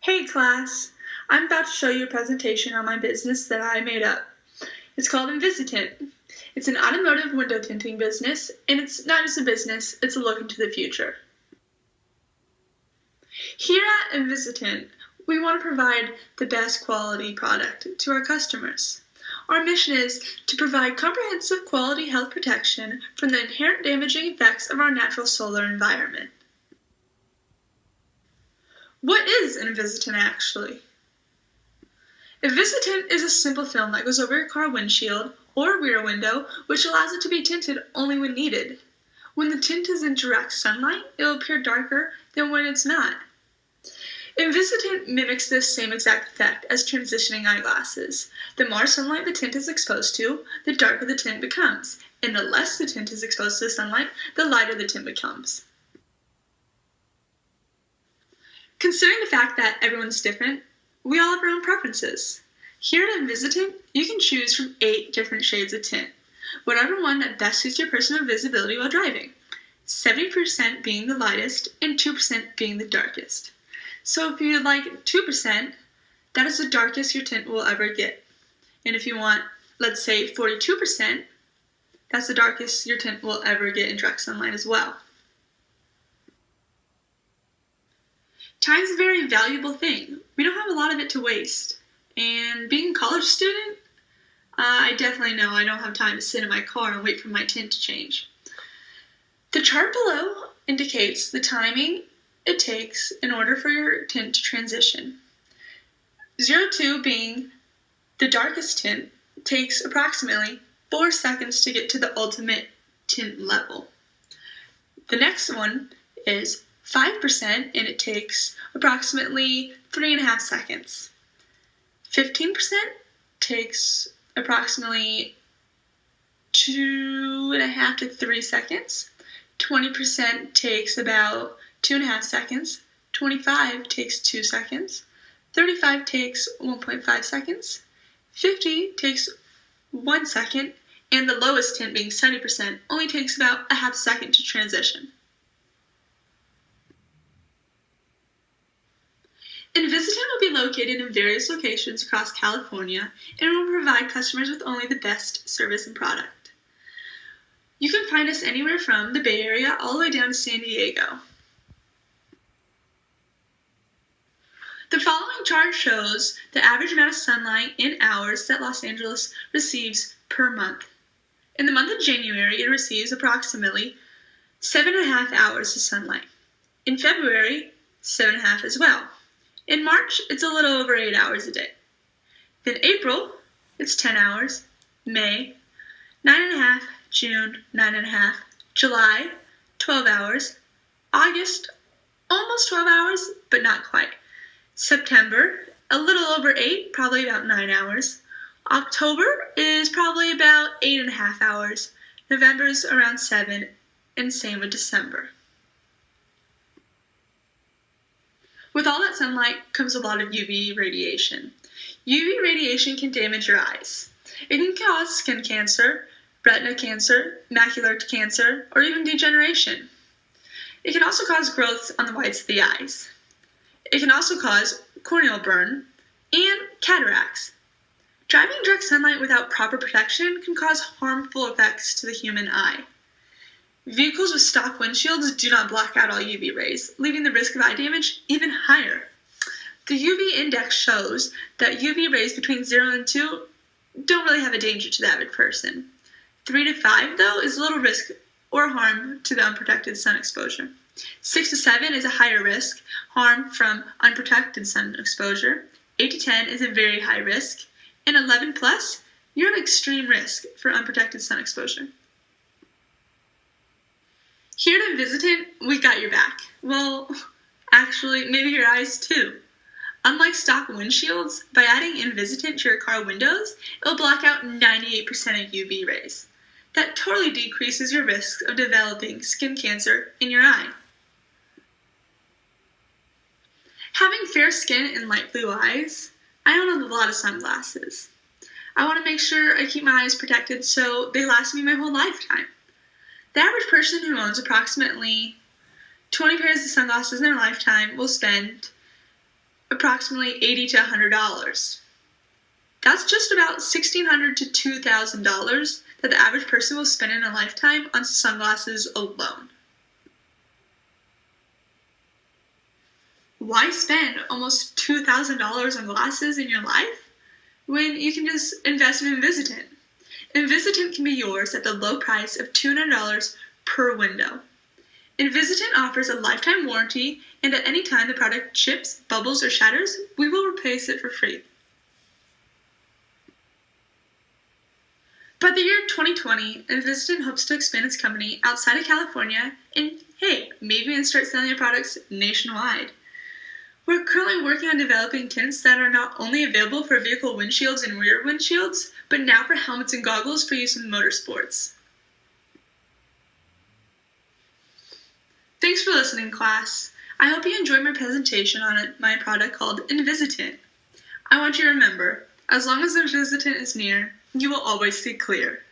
Hey class, I'm about to show you a presentation on my business that I made up. It's called InvisiTINT. It's an automotive window tinting business, and it's not just a business, it's a look into the future. Here at InvisiTINT, we want to provide the best quality product to our customers. Our mission is to provide comprehensive quality health protection from the inherent damaging effects of our natural solar environment. What is InvisiTINT actually? InvisiTINT is a simple film that goes over your car windshield or rear window, which allows it to be tinted only when needed. When the tint is in direct sunlight, it will appear darker than when it's not. InvisiTINT mimics this same exact effect as transitioning eyeglasses. The more sunlight the tint is exposed to, the darker the tint becomes, and the less the tint is exposed to the sunlight, the lighter the tint becomes. Considering the fact that everyone's different, we all have our own preferences. Here at InvisiTINT, you can choose from 8 different shades of tint, whatever one that best suits your personal visibility while driving, 70% being the lightest and 2% being the darkest. So if you like 2%, that is the darkest your tint will ever get. And if you want, let's say 42%, that's the darkest your tint will ever get in direct sunlight as well. Time is a very valuable thing. We don't have a lot of it to waste. And being a college student, I definitely know I don't have time to sit in my car and wait for my tint to change. The chart below indicates the timing it takes in order for your tint to transition. 02 being the darkest tint takes approximately 4 seconds to get to the ultimate tint level. The next one is 5%, and it takes approximately 3.5 seconds. 15% takes approximately 2.5 to 3 seconds. 20% takes about 2.5 seconds. 25 takes 2 seconds. 35 takes 1.5 seconds. 50 takes 1 second, and the lowest tint being 70% only takes about a half second to transition. InvisiTINT will be located in various locations across California and will provide customers with only the best service and product. You can find us anywhere from the Bay Area all the way down to San Diego. The following chart shows the average amount of sunlight in hours that Los Angeles receives per month. In the month of January, it receives approximately 7.5 hours of sunlight. In February, 7.5 as well. In March, it's a little over 8 hours a day. Then April, it's 10 hours. May, 9.5. June, 9.5. July, 12 hours. August, almost 12 hours, but not quite. September, a little over 8, probably about 9 hours. October is probably about 8.5 hours. November is around 7, and same with December. With all that sunlight comes a lot of UV radiation. UV radiation can damage your eyes. It can cause skin cancer, retina cancer, macular cancer, or even degeneration. It can also cause growth on the whites of the eyes. It can also cause corneal burn and cataracts. Driving in direct sunlight without proper protection can cause harmful effects to the human eye. Vehicles with stock windshields do not block out all UV rays, leaving the risk of eye damage even higher. The UV index shows that UV rays between 0 and 2 don't really have a danger to the average person. 3 to 5, though, is little risk or harm to the unprotected sun exposure. 6 to 7 is a higher risk, harm from unprotected sun exposure. 8 to 10 is a very high risk. And 11 plus, you're at extreme risk for unprotected sun exposure. Here at InvisiTINT, we got your back. Well, actually, maybe your eyes too. Unlike stock windshields, by adding InvisiTINT to your car windows, it'll block out 98% of UV rays. That totally decreases your risk of developing skin cancer in your eye. Having fair skin and light blue eyes, I own a lot of sunglasses. I want to make sure I keep my eyes protected so they last me my whole lifetime. The average person who owns approximately 20 pairs of sunglasses in their lifetime will spend approximately $80 to $100. That's just about $1,600 to $2,000 that the average person will spend in a lifetime on sunglasses alone. Why spend almost $2,000 on glasses in your life when you can just invest in InvisiTINT? InvisiTINT can be yours at the low price of $200 per window. InvisiTINT offers a lifetime warranty, and at any time the product chips, bubbles, or shatters, we will replace it for free. By the year 2020, InvisiTINT hopes to expand its company outside of California and, hey, maybe even start selling their products nationwide. We're currently working on developing tints that are not only available for vehicle windshields and rear windshields, but now for helmets and goggles for use in motorsports. Thanks for listening, class. I hope you enjoyed my presentation on my product called InvisiTINT. I want you to remember, as long as InvisiTINT is near, you will always see clear.